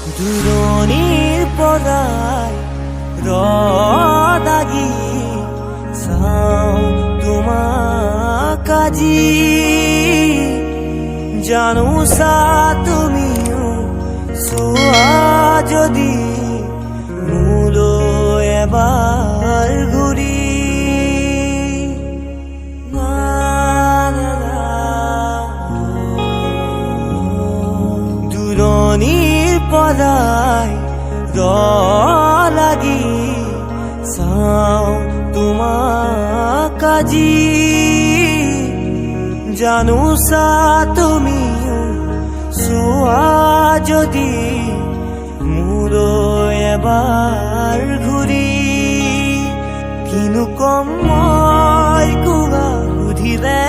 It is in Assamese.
দূৰণিৰ পৰাই ৰদাগি চাওঁ তোমাক আজি জানোচা তুমিও চোৱা যদি মোলৈ এবাৰ ঘূৰি দূৰণিৰ পৰাই লাগি চাওঁ তোমাক আজি জানোচা তুমিও চোৱা যদি মোলৈ এবাৰ ঘূৰি কিনো কম মই কোৱা সুধিলে